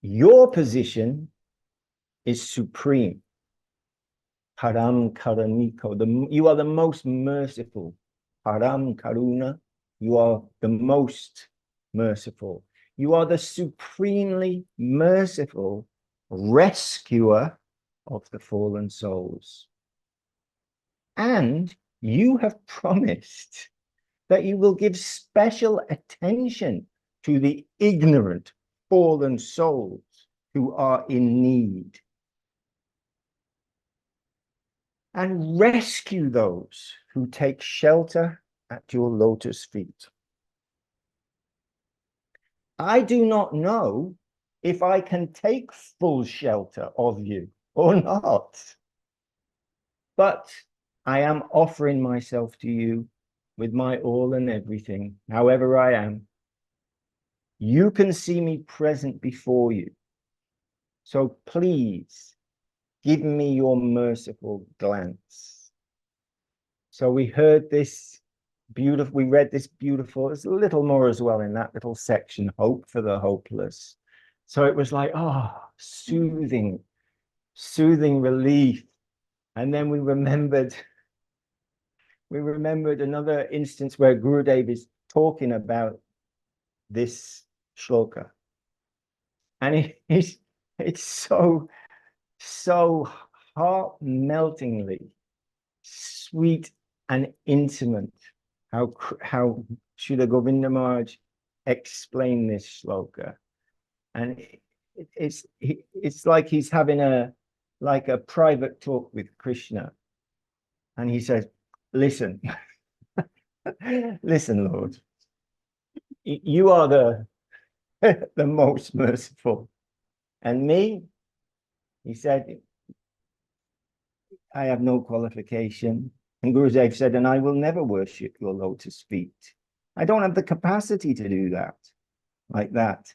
Your position is supreme. Param Karaniko, you are the most merciful. Param Karuna, you are the most merciful. You are the supremely merciful rescuer of the fallen souls. And you have promised that you will give special attention to the ignorant fallen souls who are in need, and rescue those who take shelter at your lotus feet. I do not know if I can take full shelter of you or not, but I am offering myself to you with my all and everything, however I am. You can see me present before you, so please give me your merciful glance. So we heard this beautiful, we read this beautiful, there's a little more as well in that little section, hope for the hopeless. So it was like, oh, soothing relief. And then we remembered another instance where Gurudev is talking about this shloka. And it's so so heart-meltingly sweet and intimate. How Srila Govinda Maharaj explained this shloka, and it's like he's having a private talk with Krishna, and he says, "Listen, listen, Lord, you are the most merciful, and me," he said, "I have no qualification." And Gurudev said, "And I will never worship your lotus feet. I don't have the capacity to do that, like that.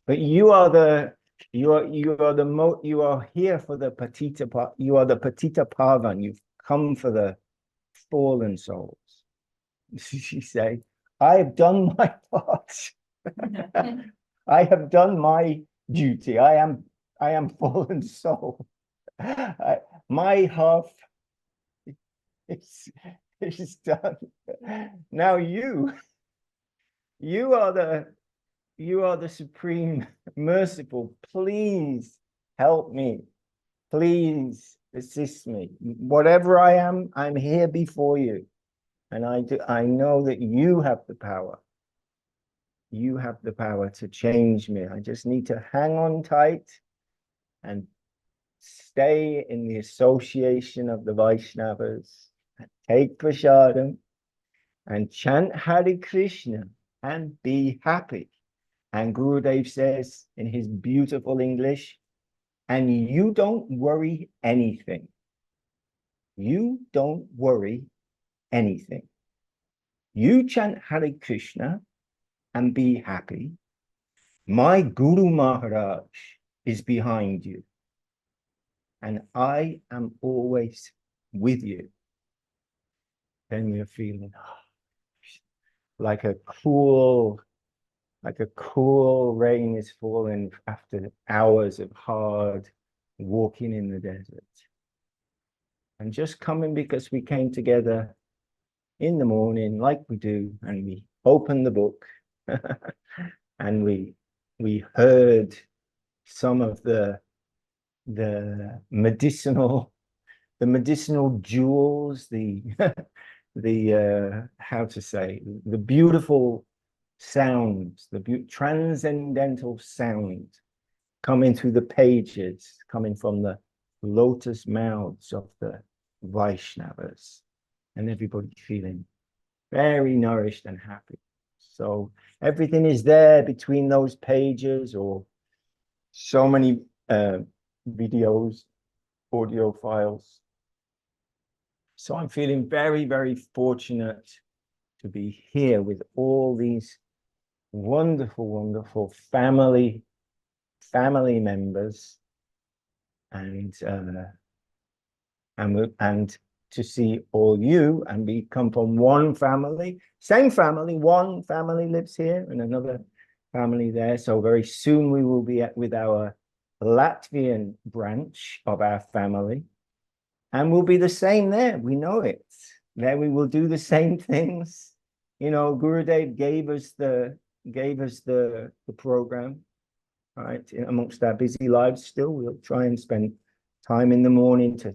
But you are you are here for the Patita, you are the Patita Pavan. You've come for the fallen souls." She said, "I have done my part. I have done my duty. I am fallen soul. My half it's done. Now you are the supreme merciful. Please help me. Please assist me. Whatever I am, I'm here before you. And I know that you have the power. You have the power to change me. I just need to hang on tight and stay in the association of the Vaishnavas, take prasadam, and chant Hare Krishna and be happy." And Gurudev says in his beautiful English, "And you don't worry anything. You don't worry anything. You chant Hare Krishna and be happy. My Guru Maharaj is behind you. And I am always with you." Then you're feeling like a cool rain is falling after hours of hard walking in the desert. And just coming because we came together in the morning like we do, and we opened the book and we heard some of the medicinal jewels, the how to say, the beautiful sounds, the transcendental sound coming through the pages, coming from the lotus mouths of the Vaishnavas, and everybody feeling very nourished and happy. So everything is there between those pages, or so many videos, audio files. So I'm feeling very, very fortunate to be here with all these wonderful, wonderful family members, and to see all you, and we come from one family, same family, one family lives here and another family there. So very soon we will be with our Latvian branch of our family, and we'll be the same there. We know it. There we will do the same things. You know, Gurudev gave us the program, right? Amongst our busy lives, still we'll try and spend time in the morning to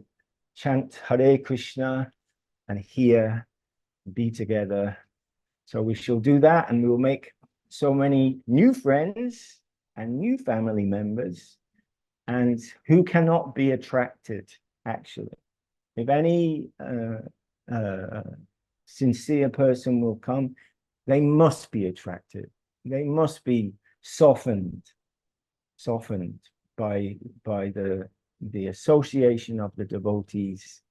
chant Hare Krishna and hear, be together. So we shall do that, and we will make so many new friends and new family members. And who cannot be attracted, actually? If any sincere person will come, they must be attracted. They must be softened by the association of the devotees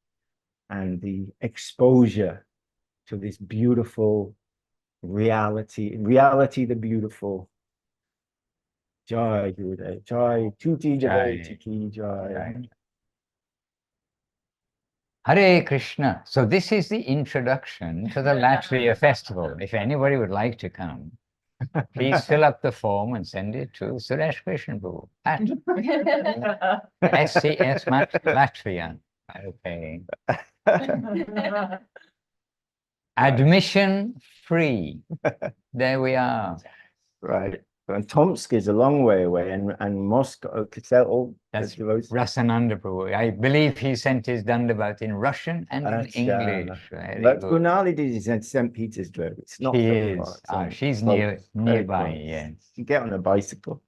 and the exposure to this beautiful reality the beautiful. Jai Gurudev, Jai Tuti Devotee Ki Jai. Hare Krishna. So this is the introduction to the Latvia festival. If anybody would like to come, please fill up the form and send it to Suresh Krishna Prabhu at SCS Latvian. Okay. Admission free. There we are. Right. And Tomsk is a long way away, and Moscow, that's Rasananda Prabhu. I believe he sent his Dandavat in Russian and in English. But Gunali is in St. Petersburg. It's not so far. She's close, nearby, close. yes. You get on a bicycle.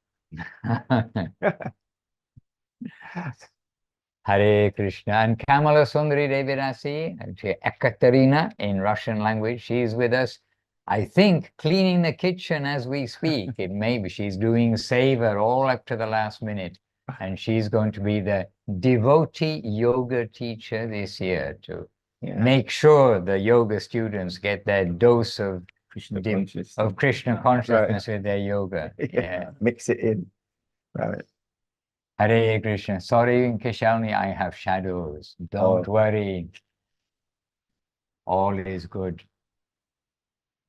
Hare Krishna. And Kamala Sundari Devi Dasi, Ekaterina in Russian language, she's with us. I think cleaning the kitchen as we speak. Maybe she's doing savor all up to the last minute. And she's going to be the devotee yoga teacher this year to make sure the yoga students get their dose of Krishna consciousness with their yoga. Mix it in. Right. Hare Krishna. Sorry, Keshavani, I have shadows. Don't worry. All is good.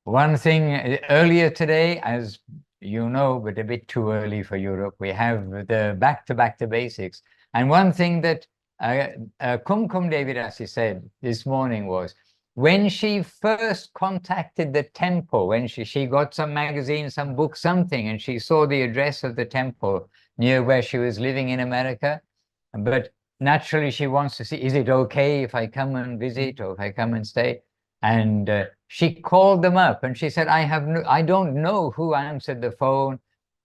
One thing earlier today, as you know, but a bit too early for Europe, we have the back to basics. And one thing that Kumkum Devi Dasi said this morning was, when she first contacted the temple, when she got some magazine, some book, something, and she saw the address of the temple near where she was living in America, but naturally she wants to see, is it okay if I come and visit or if I come and stay? And she called them up and she said, I don't know who answered the phone.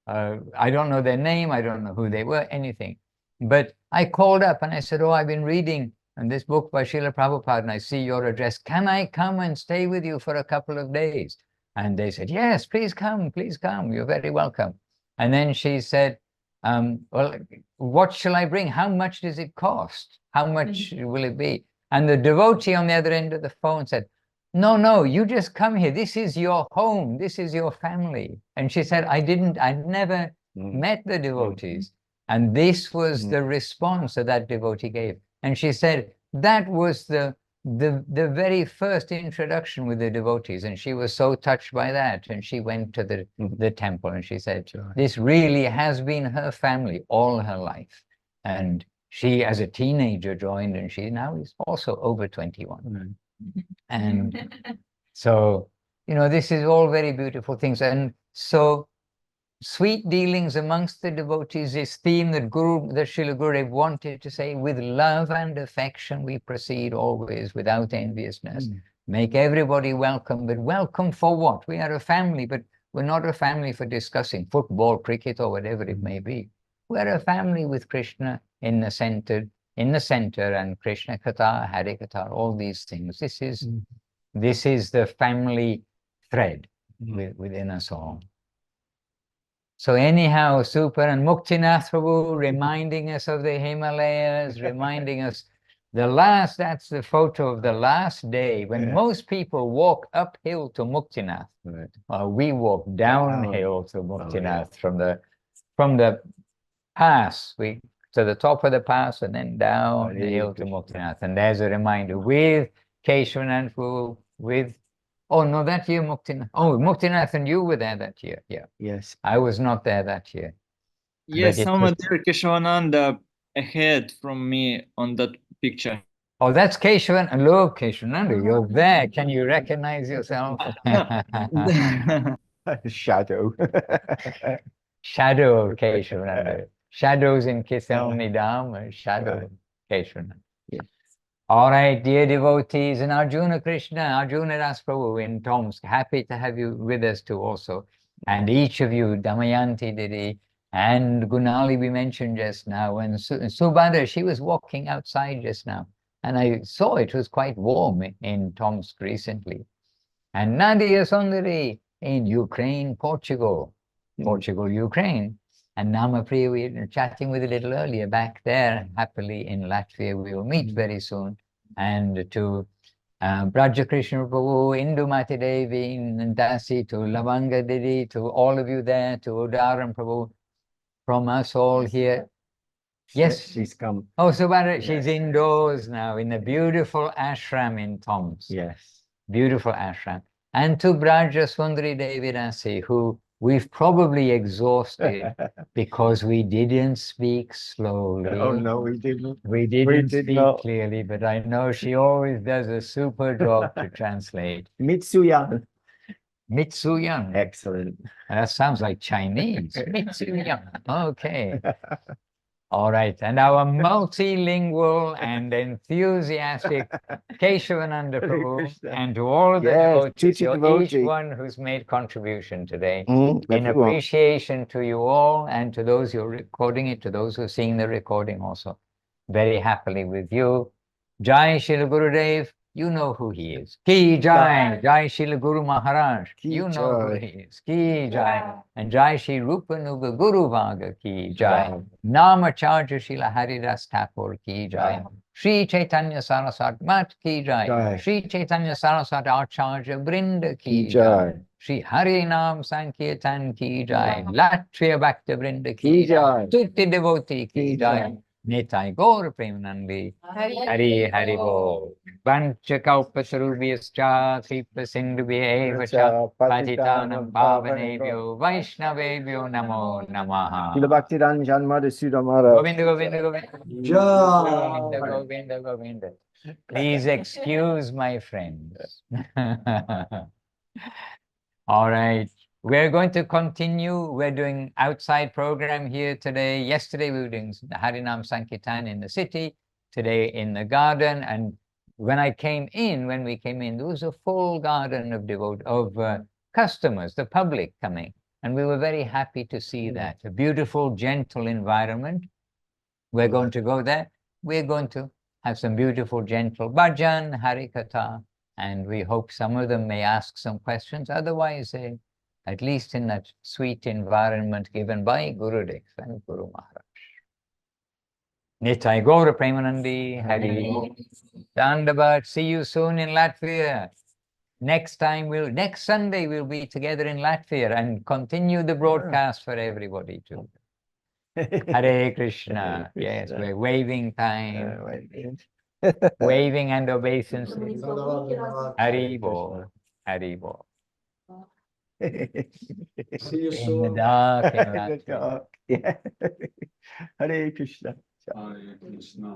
I don't know their name. I don't know who they were, anything. But I called up and I said, oh, I've been reading this book by Srila Prabhupada and I see your address. Can I come and stay with you for a couple of days? And they said, yes, please come. You're very welcome. And then she said, well, what shall I bring? How much does it cost? How much will it be? And the devotee on the other end of the phone said, no, you just come here. This is your home. This is your family. And she said, I'd never met the devotees. And this was the response that devotee gave. And she said, that was the very first introduction with the devotees. And she was so touched by that. And she went to the temple and she said, this really has been her family all her life. And she, as a teenager, joined, and she now is also over 21. And so, this is all very beautiful things. And so sweet dealings amongst the devotees, this theme that Srila Gurudev wanted to say, with love and affection we proceed always without enviousness. Make everybody welcome, but welcome for what? We are a family, but we're not a family for discussing football, cricket, or whatever it may be. We're a family with Krishna in the center, and Krishna Katha, Hare Katha, all these things. This is the family thread within us all. So anyhow, super. And Muktinath Prabhu reminding us of the Himalayas, reminding us that's the photo of the last day when most people walk uphill to Muktinath. We walk downhill to Muktinath from the pass. We to the top of the pass and then down the hill to Muktinath. And there's a reminder with Keshavananda Prabhu, oh no, that year Muktinath. Oh, Muktinath and you were there that year. Yeah. Yes. I was not there that year. Yes, someone there, Keshavananda, ahead from me on that picture. Oh, that's Keshavananda. Look, Keshavananda, you're there. Can you recognize yourself? Shadow. Shadow of Keshavananda. Shadows in Kiselni Dham, shadow of Keshavananda. Yes. All right, dear devotees, and Arjuna Das Prabhu in Tomsk, happy to have you with us too also. And each of you, Damayanti Didi, and Gunali we mentioned just now, and Subhadra, she was walking outside just now. And I saw it was quite warm in Tomsk recently. And Nadia Sundari in Ukraine, Portugal, Ukraine. And Namapriya, we were chatting with a little earlier back there, happily in Latvia. We will meet very soon. And to Braja Krishna Prabhu, Indumati Devi, and Dasi, to Lavanga Didi, to all of you there, to Udaran Prabhu, from us all here. Yes, she's come. Oh, Subhadra, she's indoors now in the beautiful ashram in Tomsk. Yes. Beautiful ashram. And to Braja Sundari Devi Dasi, who we've probably exhausted because we didn't speak slowly. Oh, no, we didn't. We didn't speak clearly, but I know she always does a super job to translate. Mitsuyan. Mitsuyang. Excellent. That sounds like Chinese. Mitsuyang. Okay. All right. And our multilingual and enthusiastic Keshavananda Prabhu, and to all of the devotees, each one who's made contribution today, in appreciation to you all and to those who are recording it, to those who are seeing the recording also. Very happily with you. Jai Srila Gurudev, you know who he is. Ki Jai, Jai Srila Guru Maharaj, you know who he is. Ki Jai. And Jai Shri Rupa Nuga Guru Vaga Ki Jai. Namacharya Srila Haridas Thakur Ki Jai. Sri Chaitanya Saraswat Mat Ki Jai. Sri Chaitanya Saraswat Acharya Brinda Ki Jai. Sri Hari Nam Sankirtan Ki Jai. Latvian Bhakta Brinda Ki Jai. Tutti Devotee Ki Jai. Nitai Gaur Premanandi. Hari Hari Bo. Vancha Kalpasarubhyascha Kripa Sindhubhyevacha Patitanam Pavanebhyo Vaishnavebhyo Namo Namaha. Srila Bhaktivedanta Madhusudan Maharaj. Govinda, Govinda, Govinda. Govinda, Govinda, Govinda. Please excuse my friends. All right. We're going to continue. We're doing outside program here today. Yesterday we were doing the Harinam Sankirtan in the city. Today in the garden. And when we came in, there was a full garden of customers, the public coming. And we were very happy to see that. A beautiful, gentle environment. We're going to go there. We're going to have some beautiful, gentle bhajan, harikatha. And we hope some of them may ask some questions. Otherwise, at least in that sweet environment given by Gurudev and Guru Maharaj. Nitai Gaura Premanandi, Hari. Dandabat, see you soon in Latvia. Next Sunday we'll be together in Latvia and continue the broadcast for everybody too. Hare Krishna. Yes, we're waving time. Waving and obeisance. Haribo. Haribo. See you soon. In the dark, in Latvia. Yeah. Hare Krishna. Hare Krishna.